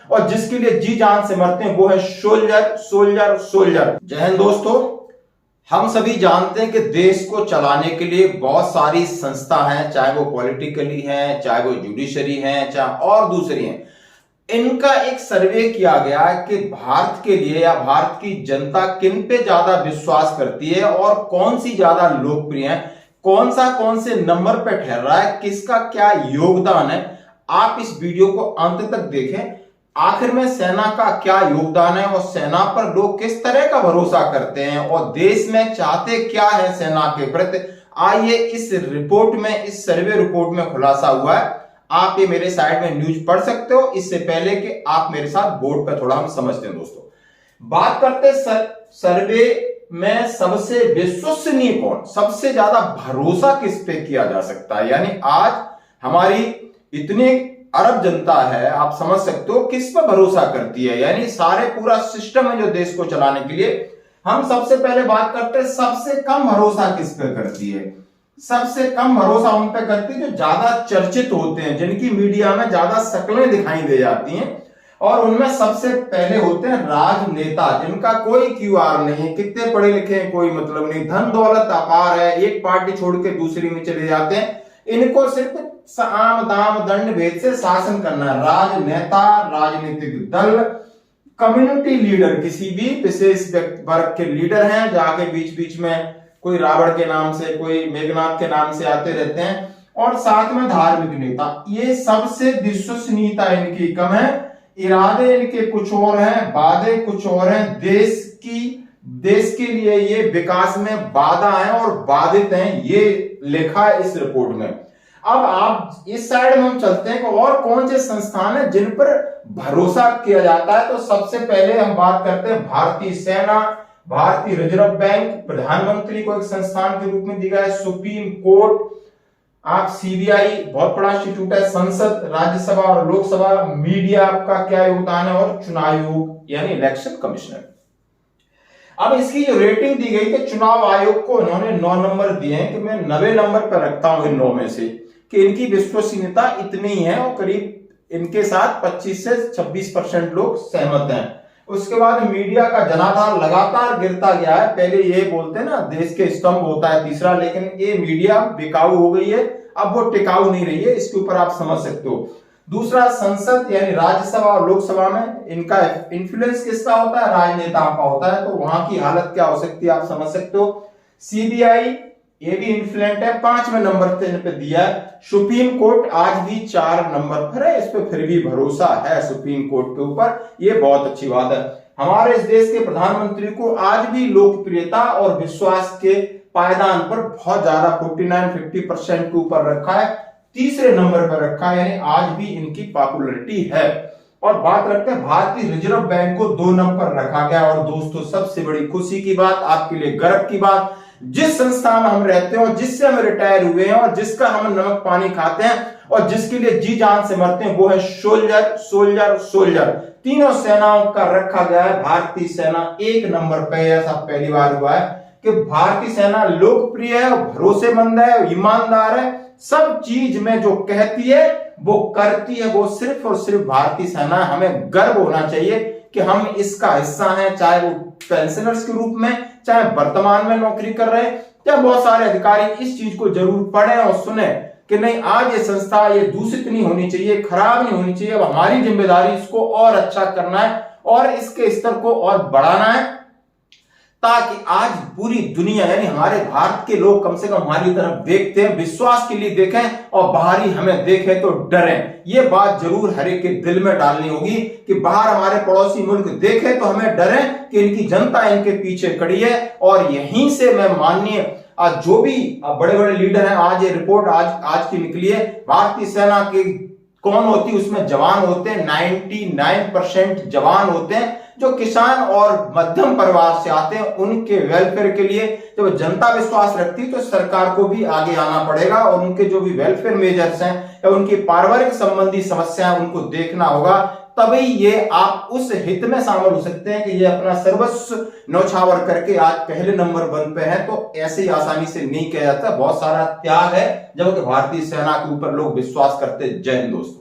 और जिसके लिए जी जान से मरते हैं वो है सोल्जर सोल्जर सोल्जर। जय हिंद दोस्तों। हम सभी जानते हैं कि देश को चलाने के लिए बहुत सारी संस्था हैं, चाहे वो पॉलिटिकली हैं, चाहे वो जुडिशरी हैं, चाहे और दूसरी हैं। इनका एक सर्वे किया गया है कि भारत के लिए या भारत की जनता किन पे ज्यादा विश्वास करती है और कौन सी ज्यादा लोकप्रिय है, कौन से नंबर पे ठहर रहा है, किसका क्या योगदान है। आप इस वीडियो को अंत तक देखें। आखिर में सेना का क्या योगदान है और सेना पर लोग किस तरह का भरोसा करते हैं और देश में चाहते क्या है सेना के प्रति। आइए इस रिपोर्ट में, इस सर्वे रिपोर्ट में खुलासा हुआ है। आप ये मेरे साइड में न्यूज पढ़ सकते हो इससे पहले कि आप मेरे साथ बोर्ड पर थोड़ा हम समझते हैं। दोस्तों बात करते सर्वे में सबसे विश्वसनीय कौन, सबसे ज्यादा भरोसा किस पे किया जा सकता है। यानी आज हमारी इतनी अरब जनता है, आप समझ सकते हो किस पर भरोसा करती है। यानी सारे पूरा सिस्टम है जो देश को चलाने के लिए। हम सबसे पहले बात करते हैं सबसे कम भरोसा किस पे करती है। सबसे कम भरोसा उन पे करती है जो ज्यादा चर्चित होते हैं, जिनकी मीडिया में ज्यादा शक्लें दिखाई दे जाती हैं। और उनमें सबसे पहले होते हैं राजनेता, जिनका कोई क्यूआर नहीं है, कितने पढ़े लिखे हैं कोई मतलब नहीं, धन दौलत अपार है, एक पार्टी छोड़ के दूसरी में चले जाते हैं। इनको सिर्फ साम दाम दंड भेद से शासन करना है। राजनेता, राजनीतिक दल, कम्युनिटी लीडर, किसी भी विशेष वर्ग के लीडर हैं, जाके बीच बीच में कोई रावण के नाम से, कोई मेघनाथ के नाम से आते रहते हैं। और साथ में धार्मिक नेता। ये सबसे विश्वसनीयता इनकी कम है, इरादे इनके कुछ और हैं, वादे कुछ और हैं। देश के लिए ये विकास में बाधा है और बाधित हैं, ये लिखा है इस रिपोर्ट में। अब आप इस साइड में हम चलते हैं कि और कौन से संस्थान है जिन पर भरोसा किया जाता है। तो सबसे पहले हम बात करते हैं भारतीय सेना, भारतीय रिजर्व बैंक, प्रधानमंत्री को एक संस्थान के रूप में दिया है, सुप्रीम कोर्ट, आप सीबीआई बहुत बड़ा इंस्टीट्यूट है, संसद, राज्यसभा और लोकसभा, मीडिया आपका क्या योगदान है, और चुनाव आयोग यानी इलेक्शन कमिश्नर। अब इसकी जो रेटिंग दी गई कि चुनाव आयोग को इन्होंने 9 नंबर दिए हैं, कि मैं 90 नंबर पर रखता हूं इन 9 में से, कि इनकी विश्वसनीयता इतनी है और करीब इनके साथ 25 से 26% लोग सहमत हैं। उसके बाद मीडिया का जनाधार लगातार गिरता गया है। पहले ये बोलते हैं ना देश के स्तंभ होता है तीसरा, लेकिन ये मीडिया बिकाऊ हो गई है, अब वो टिकाऊ नहीं रही है। इसके ऊपर आप समझ सकते हो। दूसरा संसद यानी राज्यसभा और लोकसभा में इनका इन्फ्लुएंस किसका होता है, राजनेताओं का होता है, तो वहां की हालत क्या हो सकती है आप समझ सकते हो। सीबीआई ये भी इन्फ्लुएंट है, 5वें नंबर पे दिया है। सुप्रीम कोर्ट आज भी 4 नंबर पर है, इस पे फिर भी भरोसा है सुप्रीम कोर्ट के ऊपर, ये बहुत अच्छी बात है। हमारे इस देश के प्रधानमंत्री को आज भी लोकप्रियता और विश्वास के पायदान पर बहुत ज्यादा 49-50% के ऊपर रखा है, तीसरे नंबर पर रखा है, यानी आज भी इनकी पॉपुलैरिटी है। और बात करते हैं भारतीय रिजर्व बैंक को 2 नंबर पर रखा गया। और दोस्तों सबसे बड़ी खुशी की बात, आपके लिए गर्व की बात, जिस संस्था में हम रहते हैं और जिससे हम रिटायर हुए हैं और जिसका हम नमक पानी खाते हैं और जिसके लिए जी जान से मरते हैं, वो है सोल्जर सोल्जर सोल्जर। तीनों सेनाओं का रखा गया है भारतीय सेना 1 नंबर पे। ऐसा पहली बार हुआ है कि भारतीय सेना लोकप्रिय है, भरोसेमंद है, ईमानदार है, सब चीज में जो कहती है वो करती है, वो सिर्फ और सिर्फ भारतीय सेना। हमें गर्व होना चाहिए कि हम इसका हिस्सा हैं, चाहे वो पेंशनर्स के रूप में, चाहे वर्तमान में नौकरी कर रहे हैं, चाहे बहुत सारे अधिकारी इस चीज को जरूर पढ़ें और सुने कि नहीं आज ये संस्था ये दूषित नहीं होनी चाहिए, खराब नहीं होनी चाहिए। अब हमारी जिम्मेदारी इसको और अच्छा करना है और इसके स्तर को और बढ़ाना है, ताकि आज पूरी दुनिया यानी हमारे भारत के लोग कम से कम हमारी तरफ देखते हैं, विश्वास के लिए देखें और बाहरी हमें देखें तो डरें। ये बात जरूर हर एक के दिल में डालनी होगी कि बाहर हमारे पड़ोसी मुल्क देखे तो हमें डरें कि इनकी जनता इनके पीछे खड़ी है। और यहीं से मैं माननीय आज जो भी बड़े बड़े लीडर हैं, आज ये रिपोर्ट आज की निकली है, भारतीय सेना के कौन होती है उसमें जवान होते हैं, 99% जवान होते हैं जो किसान और मध्यम परिवार से आते हैं। उनके वेलफेयर के लिए जब जनता विश्वास रखती है तो सरकार को भी आगे आना पड़ेगा और उनके जो भी वेलफेयर मेजर्स हैं या उनकी पारिवारिक संबंधी समस्याएं उनको देखना होगा। तभी ये आप उस हित में शामिल हो सकते हैं कि ये अपना सर्वस्व न्यौछावर करके आज पहले नंबर 1 पे है। तो ऐसे ही आसानी से नहीं किया जाता, बहुत सारा त्याग है जब भारतीय सेना के ऊपर लोग विश्वास करते। जय हिंद दोस्तों।